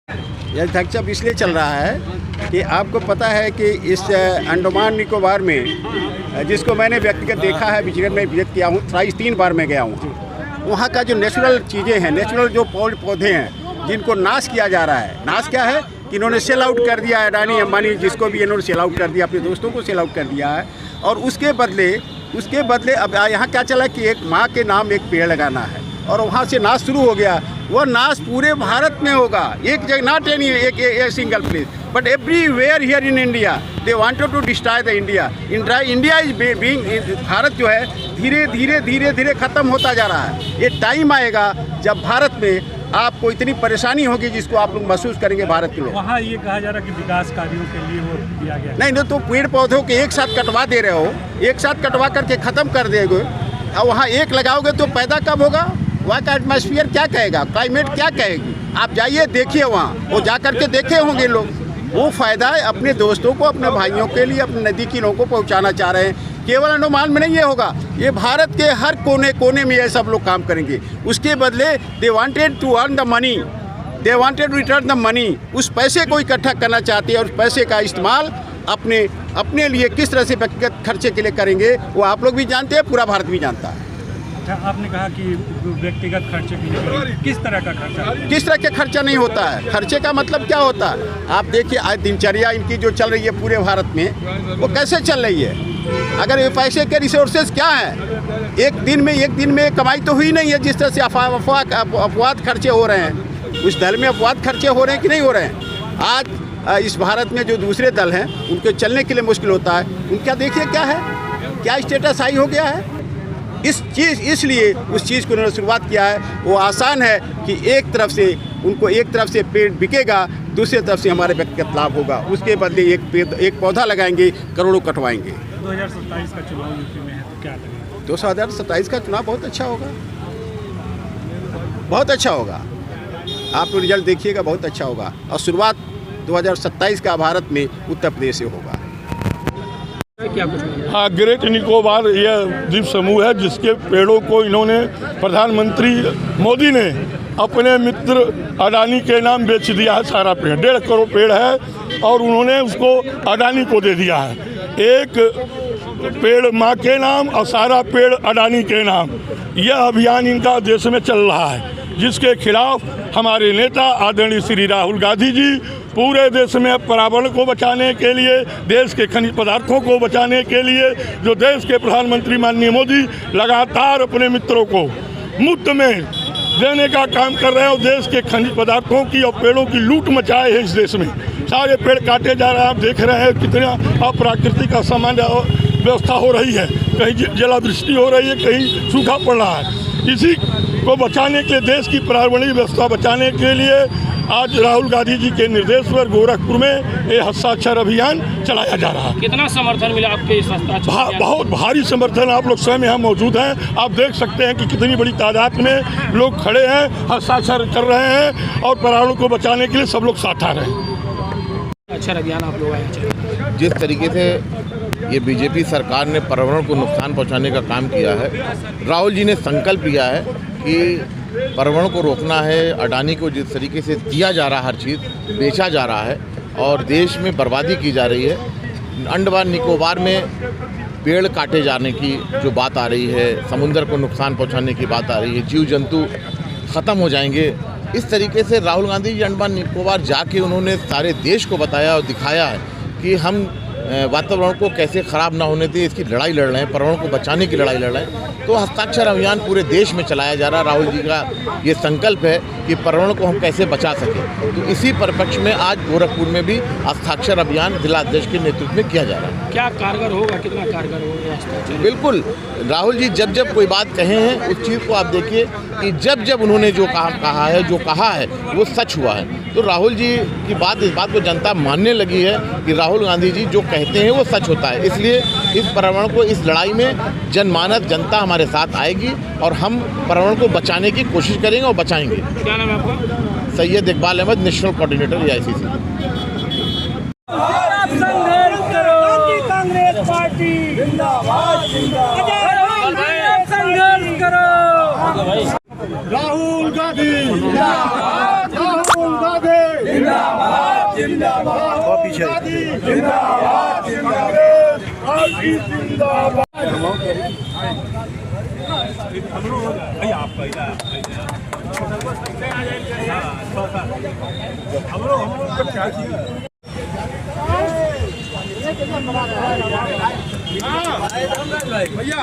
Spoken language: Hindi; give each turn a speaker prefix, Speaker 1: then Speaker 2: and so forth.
Speaker 1: यह धक्चप इसलिए चल रहा है कि आपको पता है कि इस अंडमान निकोबार में, जिसको मैंने व्यक्तिगत देखा है, विजिट में विजिट किया हूँ, 3 बार मैं गया हूँ। वहाँ का जो नेचुरल चीज़ें हैं, नेचुरल जो पौधे हैं, जिनको नाश किया जा रहा है। नाश क्या है कि इन्होंने सेल आउट कर दिया है, अडानी अंबानी जिसको भी इन्होंने सेल आउट कर दिया, अपने दोस्तों को सेल आउट कर दिया है। और उसके बदले अब यहाँ क्या चला कि एक माँ के नाम एक पेड़ लगाना है, और वहाँ से नाश शुरू हो गया। वो नाश पूरे भारत में होगा, एक जगह, नॉट एनी एक single place, but everywhere here in India they wanted to destroy the India. India is being, Bharat जो है धीरे धीरे ख़त्म होता जा रहा है। ये टाइम आएगा जब भारत में आपको इतनी परेशानी होगी जिसको आप लोग महसूस करेंगे, भारत के लोग।
Speaker 2: वहाँ ये कहा जा रहा है कि विकास कार्यों के लिए वो दिया गया।
Speaker 1: नहीं, तो पेड़ पौधों के एक साथ कटवा दे रहे हो, एक साथ कटवा करके ख़त्म कर देंगे, और वहाँ एक लगाओगे तो पैदा कब होगा? वहाँ का एटमॉस्फेयर क्या कहेगा, क्लाइमेट क्या कहेगी? आप जाइए देखिए, वहाँ वो जा कर के देखे होंगे लोग। वो फ़ायदा है अपने दोस्तों को, अपने भाइयों के लिए, अपने नज़दीकी लोगों को पहुँचाना चाह रहे हैं। केवल अंडमान में नहीं ये होगा, ये भारत के हर कोने कोने में ये सब लोग काम करेंगे। उसके बदले they wanted to earn the money, they wanted to return the money. उस पैसे को इकट्ठा करना चाहते हैं, और उस पैसे का इस्तेमाल अपने लिए किस तरह से व्यक्तिगत खर्चे के लिए करेंगे, वो आप लोग भी जानते हैं, पूरा भारत भी जानता है।
Speaker 2: आपने कहा कि व्यक्तिगत खर्चे के लिए किस तरह का खर्चा,
Speaker 1: किस तरह के खर्चा नहीं होता है। खर्चे का मतलब क्या होता है? आप देखिए आज दिनचर्या इनकी जो चल रही है पूरे भारत में, वो कैसे चल रही है? अगर ये पैसे के रिसोर्सेज क्या हैं? एक दिन में कमाई तो हुई नहीं है। जिस तरह से अफवाद खर्चे हो रहे हैं, उस दल में अफवाद खर्चे हो रहे हैं कि नहीं हो रहे हैं? आज इस भारत में जो दूसरे दल हैं, उनके चलने के लिए मुश्किल होता है। उनका देखिए क्या है, क्या स्टेटस हाई हो गया है। इसलिए उस चीज़ को उन्होंने शुरुआत किया है। वो आसान है कि एक तरफ से पेड़ बिकेगा, दूसरी तरफ से हमारे व्यक्तिगत लाभ होगा। उसके बदले एक पौधा लगाएंगे, करोड़ों कटवाएंगे।
Speaker 2: 2027 का चुनाव यूपी में है, तो क्या लगेगा?
Speaker 1: 2027 का चुनाव बहुत अच्छा होगा, बहुत अच्छा होगा। आप रिजल्ट देखिएगा, बहुत अच्छा होगा। और शुरुआत 2027 का भारत में उत्तर प्रदेश से होगा।
Speaker 3: हाँ, ग्रेट निकोबार यह द्वीप समूह है जिसके पेड़ों को इन्होंने प्रधानमंत्री मोदी ने अपने मित्र अडानी के नाम बेच दिया है। सारा पेड़ 1.5 करोड़ पेड़ है, और उन्होंने उसको अडानी को दे दिया है। एक पेड़ माँ के नाम और सारा पेड़ अडानी के नाम। यह अभियान इनका देश में चल रहा है, जिसके खिलाफ हमारे नेता आदरणीय श्री राहुल गांधी जी पूरे देश में पर्यावरण को बचाने के लिए, देश के खनिज पदार्थों को बचाने के लिए, जो देश के प्रधानमंत्री माननीय मोदी लगातार अपने मित्रों को मुफ्त में देने का काम कर रहे हैं, और देश के खनिज पदार्थों की और पेड़ों की लूट मचाए है। इस देश में सारे पेड़ काटे जा रहे हैं। आप देख रहे हैं कितना अप्राकृतिक असामान्य व्यवस्था हो रही है। कहीं जलावृष्टि हो रही है, कहीं सूखा पड़ रहा है। इसी को बचाने के लिए, देश की पर्यावरणीय व्यवस्था बचाने के लिए आज राहुल गांधी जी के निर्देश पर गोरखपुर में ये हस्ताक्षर अभियान चलाया जा रहा है।
Speaker 4: कितना समर्थन मिला आपके इस हस्ताक्षर?
Speaker 3: बहुत भारी समर्थन। आप लोग स्वयं यहाँ मौजूद हैं, आप देख सकते हैं कि कितनी बड़ी तादाद में लोग खड़े हैं, हस्ताक्षर कर रहे हैं, और पर्यावरण को बचाने के लिए सब लोग साथ आ रहे हैं।
Speaker 4: अच्छा अभियान आप लोग आए।
Speaker 5: जिस तरीके से ये बीजेपी सरकार ने पर्यावरण को नुकसान पहुंचाने का काम किया है, राहुल जी ने संकल्प लिया है कि पर्यावरण को रोकना है। अडानी को जिस तरीके से दिया जा रहा है, हर चीज़ बेचा जा रहा है और देश में बर्बादी की जा रही है। अंडमान निकोबार में पेड़ काटे जाने की जो बात आ रही है, समुद्र को नुकसान पहुंचाने की बात आ रही है, जीव जंतु ख़त्म हो जाएंगे। इस तरीके से राहुल गांधी जी अंडमान निकोबार जाके उन्होंने सारे देश को बताया और दिखाया है कि हम वातावरण को कैसे ख़राब ना होने दें, इसकी लड़ाई लड़ रहे हैं, पर्यावरण को बचाने की लड़ाई लड़ रहे हैं। तो हस्ताक्षर अभियान पूरे देश में चलाया जा रहा है। राहुल जी का ये संकल्प है कि पर्यावरण को हम कैसे बचा सकें। तो इसी परिप्रेक्ष्य में आज गोरखपुर में भी हस्ताक्षर अभियान जिलाध्यक्ष के नेतृत्व में किया जा रहा है।
Speaker 4: क्या कारगर होगा, कितना कारगर होगा हस्ताक्षर?
Speaker 5: बिल्कुल, राहुल जी जब कोई बात कहे हैं, उस चीज़ को आप देखिए कि जब उन्होंने जो कहा है वो सच हुआ है। तो राहुल जी की इस बात को जनता मानने लगी है कि राहुल गांधी जी जो कहते हैं वो सच होता है। इसलिए इस पर्यावरण को, इस लड़ाई में जनमानस, जनता हमारे साथ आएगी, और हम पर्यावरण को बचाने की कोशिश करेंगे और बचाएंगे।
Speaker 4: क्या नाम है आपका?
Speaker 5: Syed Iqbal Ahmed, national coordinator AICC।
Speaker 6: Congress party जिंदाबाद, संघर्ष करो।
Speaker 3: राहुल गांधी जिंदाबाद, राहुल गांधी
Speaker 1: भैया